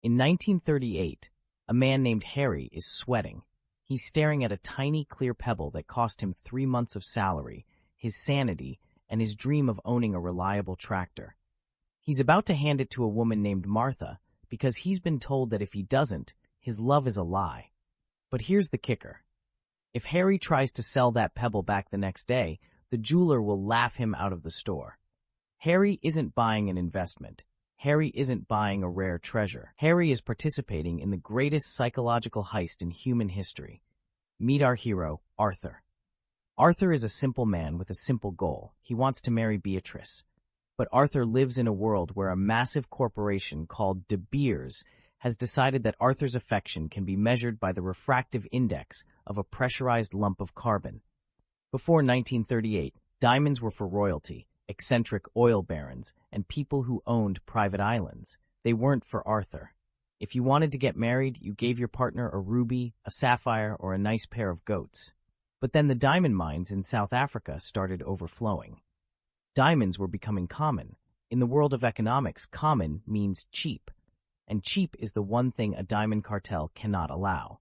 In 1938, a man named Harry is sweating. He's staring at a tiny clear pebble that cost him 3 months of salary, his sanity, and his dream of owning a reliable tractor. He's about to hand it to a woman named Martha because he's been told that if he doesn't, his love is a lie. But here's the kicker. If Harry tries to sell that pebble back the next day, the jeweler will laugh him out of the store. Harry isn't buying an investment. Harry isn't buying a rare treasure. Harry is participating in the greatest psychological heist in human history. Meet our hero, Arthur. Arthur is a simple man with a simple goal. He wants to marry Beatrice. But Arthur lives in a world where a massive corporation called De Beers has decided that Arthur's affection can be measured by the refractive index of a pressurized lump of carbon. Before 1938, diamonds were for royalty, eccentric oil barons, and people who owned private islands. They weren't for Arthur. If you wanted to get married, you gave your partner a ruby, a sapphire, or a nice pair of goats. But then the diamond mines in South Africa started overflowing. Diamonds were becoming common. In the world of economics, common means cheap, and cheap is the one thing a diamond cartel cannot allow.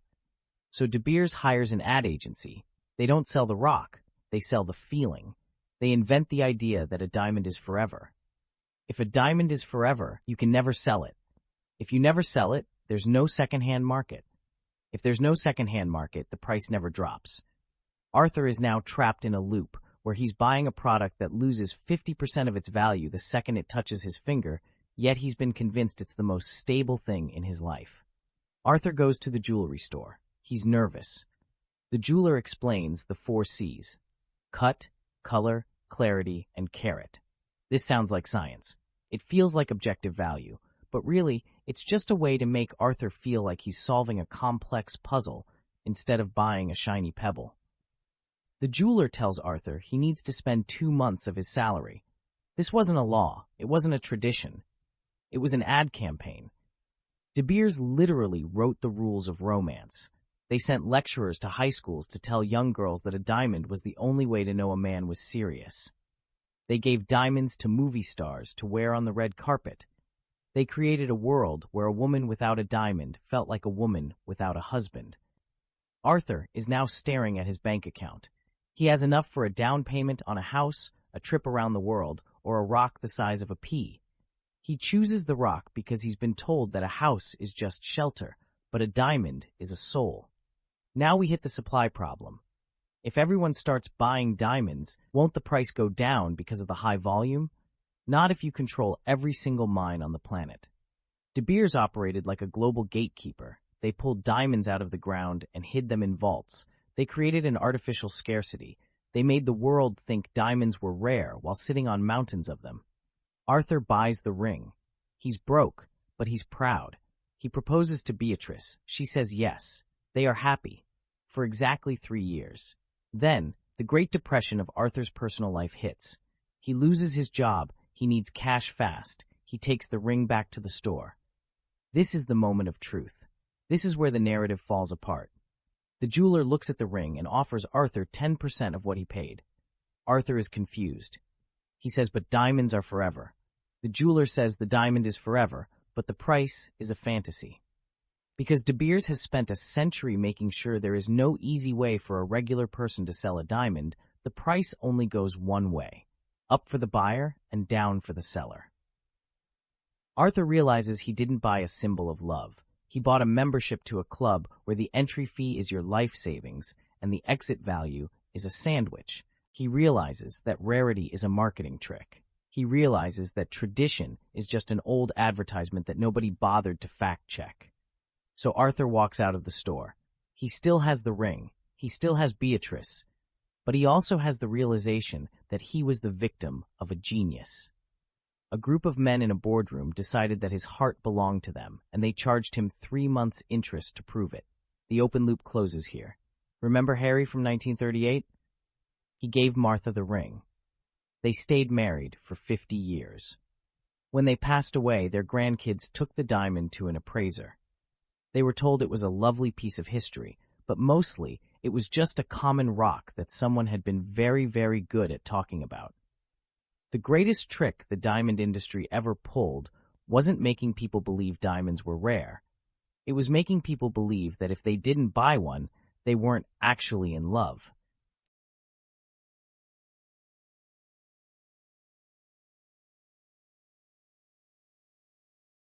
So De Beers hires an ad agency. They don't sell the rock, they sell the feeling. They invent the idea that a diamond is forever. If a diamond is forever, you can never sell it. If you never sell it, there's no second-hand market. If there's no second-hand market, the price never drops. Arthur is now trapped in a loop where he's buying a product that loses 50% of its value the second it touches his finger, yet he's been convinced it's the most stable thing in his life. Arthur goes to the jewelry store. He's nervous. The jeweler explains the 4 C's: cut, color, clarity, and carat. This sounds like science. It feels like objective value, but really, it's just a way to make Arthur feel like he's solving a complex puzzle instead of buying a shiny pebble. The jeweler tells Arthur he needs to spend 2 months of his salary. This wasn't a law. It wasn't a tradition. It was an ad campaign. De Beers literally wrote the rules of romance. They sent lecturers to high schools to tell young girls that a diamond was the only way to know a man was serious. They gave diamonds to movie stars to wear on the red carpet. They created a world where a woman without a diamond felt like a woman without a husband. Arthur is now staring at his bank account. He has enough for a down payment on a house, a trip around the world, or a rock the size of a pea. He chooses the rock because he's been told that a house is just shelter, but a diamond is a soul. Now we hit the supply problem. If everyone starts buying diamonds, won't the price go down because of the high volume? Not if you control every single mine on the planet. De Beers operated like a global gatekeeper. They pulled diamonds out of the ground and hid them in vaults. They created an artificial scarcity. They made the world think diamonds were rare while sitting on mountains of them. Arthur buys the ring. He's broke, but he's proud. He proposes to Beatrice. She says yes. They are happy. For exactly 3 years. Then, the Great Depression of Arthur's personal life hits. He loses his job. He needs cash fast. He takes the ring back to the store. This is the moment of truth. This is where the narrative falls apart. The jeweler looks at the ring and offers Arthur 10% of what he paid. Arthur is confused. He says, but diamonds are forever. The jeweler says the diamond is forever, but the price is a fantasy. Because De Beers has spent a century making sure there is no easy way for a regular person to sell a diamond, the price only goes one way, up for the buyer and down for the seller. Arthur realizes he didn't buy a symbol of love. He bought a membership to a club where the entry fee is your life savings and the exit value is a sandwich. He realizes that rarity is a marketing trick. He realizes that tradition is just an old advertisement that nobody bothered to fact-check. So Arthur walks out of the store. He still has the ring. He still has Beatrice. But he also has the realization that he was the victim of a genius. A group of men in a boardroom decided that his heart belonged to them, and they charged him 3 months' interest to prove it. The open loop closes here. Remember Harry from 1938? He gave Martha the ring. They stayed married for 50 years. When they passed away, their grandkids took the diamond to an appraiser. They were told it was a lovely piece of history, but mostly it was just a common rock that someone had been very, very good at talking about. The greatest trick the diamond industry ever pulled wasn't making people believe diamonds were rare. It was making people believe that if they didn't buy one, they weren't actually in love.